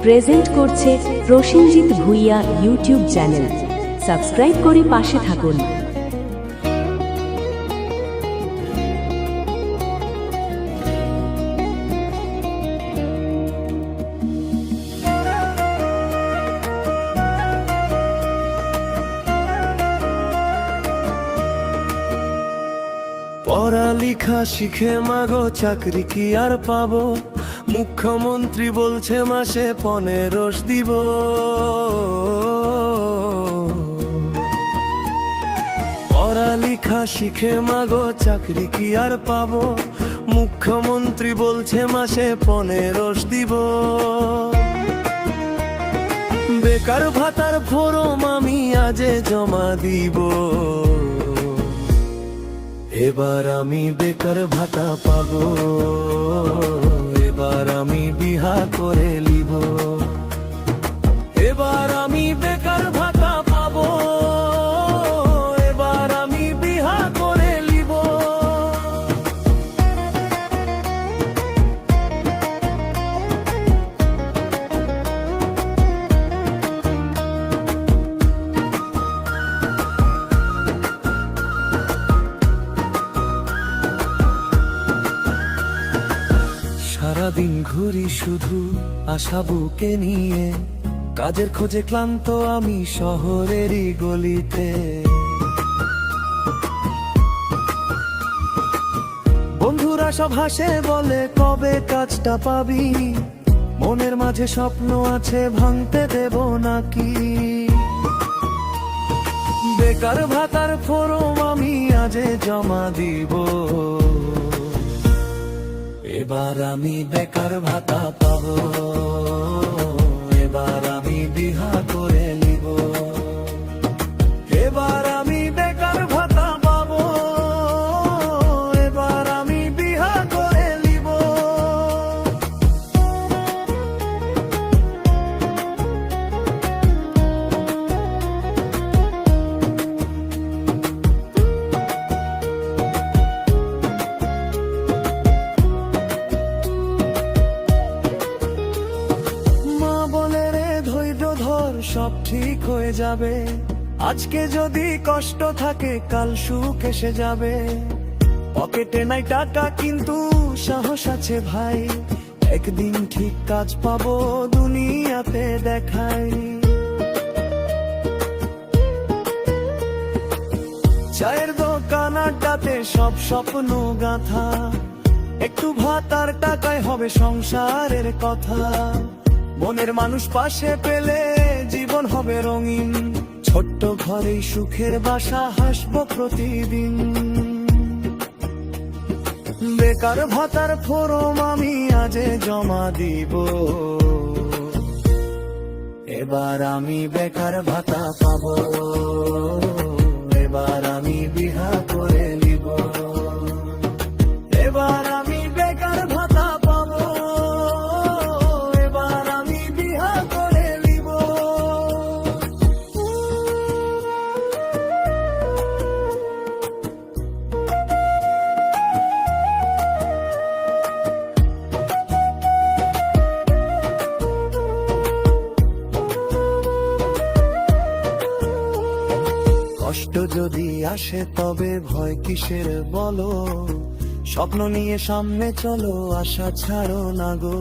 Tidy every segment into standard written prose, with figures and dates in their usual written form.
Present করছে Prosenjit Bhuiyan YouTube channel. Subscribe করে পাশে থাকুন। পড়ালেখা শিখে মাগো চাকরি কি আর পাবো? মুখ্যমন্ত্রী বলছে মাসে 15 দিব। পড়ালেখা শিখে মাগো চাকরি কি আর পাবো? মুখ্যমন্ত্রী বলছে মাসে 15 দিব। বেকার ভাতার ফরম আমি আজে জমা দিব। এবার আমি বেকার ভাতা পাবো, এবার আমি বিহা করে লিব। এবার আমি বেকার ভাতা পাবো, এবার আমি বিহা করে লিব। সারাদিন ঘুরি শুধু আশা বুকে নিয়ে, কাজের খোঁজে ক্লান্ত আমি শহরেরই গলিতে। বন্ধুরা সব হাসে বলে কবে কাজটা পাবি, মনের মাঝে স্বপ্ন আছে ভাঙতে দেব নাকি। বেকার ভাতার ফরম আমি আজে জমা দিব। এবার আমি বেকার ভাতা পাবো, এবার আমি বিহা করে নিব। এবার আমি বেকার ভাতা পাবো, এবার আমি বিহা করে নিব। সব ঠিক হয়ে যাবে, আজকে যদি কষ্ট থাকে কাল সুখ এসে যাবে। পকেটে নাই টাকা কিন্তু সাহস আছে ভাই, একদিন ঠিক কাজ পাবো দুনিয়াতে দেখাই। চায়ের দোকান আড্ডাতে সব স্বপ্ন গাঁথা, একটু ভাতার টাকায় হবে সংসারের কথা। মনের মানুষ পাশে পেলে জীবন হবে রঙিন, ছোট্ট ঘরেই সুখের বাসা হাসবো প্রতিদিন। বেকার ভাতার ফরম আমি আজে জমা দিব। এবার আমি বেকার ভাতা পাবো, এবার আমি বিহা করে নিব। এবার আমি বেকার ভাতা পাবো, এবার আমি বিহা করে নিব। কষ্ট যদি আসে তবে ভয় কিসের বলো, স্বপ্ন নিয়ে সামনে চলো, আশা ছাড়ো না গো।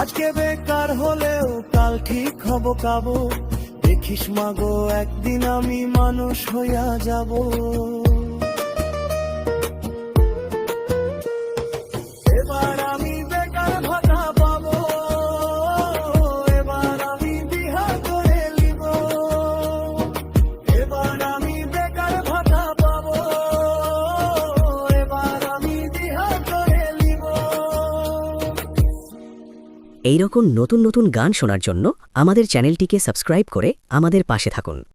আজকে বেকার হলেও কাল ঠিক হব কাবো, দেখিস মাগো একদিন আমি মানুষ হইয়া যাব। এবার আমি বেকার ভাতা পাবো, এবার আমি বিহা করে নিব। এবার আমি বেকার ভাতা পাবো, এবার আমি বিহা করে নিব। এইরকম নতুন নতুন গান শোনার জন্য আমাদের চ্যানেলটিকে সাবস্ক্রাইব করে আমাদের পাশে থাকুন।